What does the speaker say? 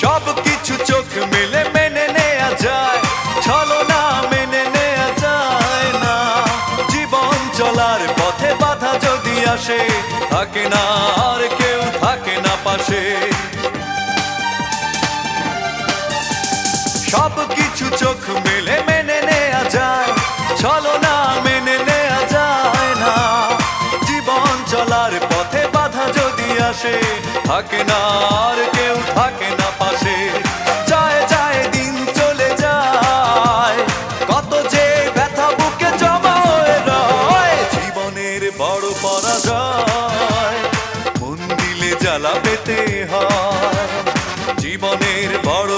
সব কিছু চোখ মেলে মেনে নেয়া যায়, ছলনা মেনে নেয়া যায় না। জীবন চলার পথে বাধা যদি আসে, থাকে না আর কেউ, থাকে না পাশে। সব কিছু চোখ মেলে মেনে নেয়া যায়, ছলনা মেনে নেয়া যায় না। জীবন চলার পথে বাধা যদি আসে, থাকে না আর কেউ, থাকে না পাশে। যায় যায় দিন চলে যায়, কত যে ব্যথা বুকে জমা হয়ে রয়। জীবনের বড় পরাজয়, মন দিলে জ্বালা পেতে হয়। জীবনের বড়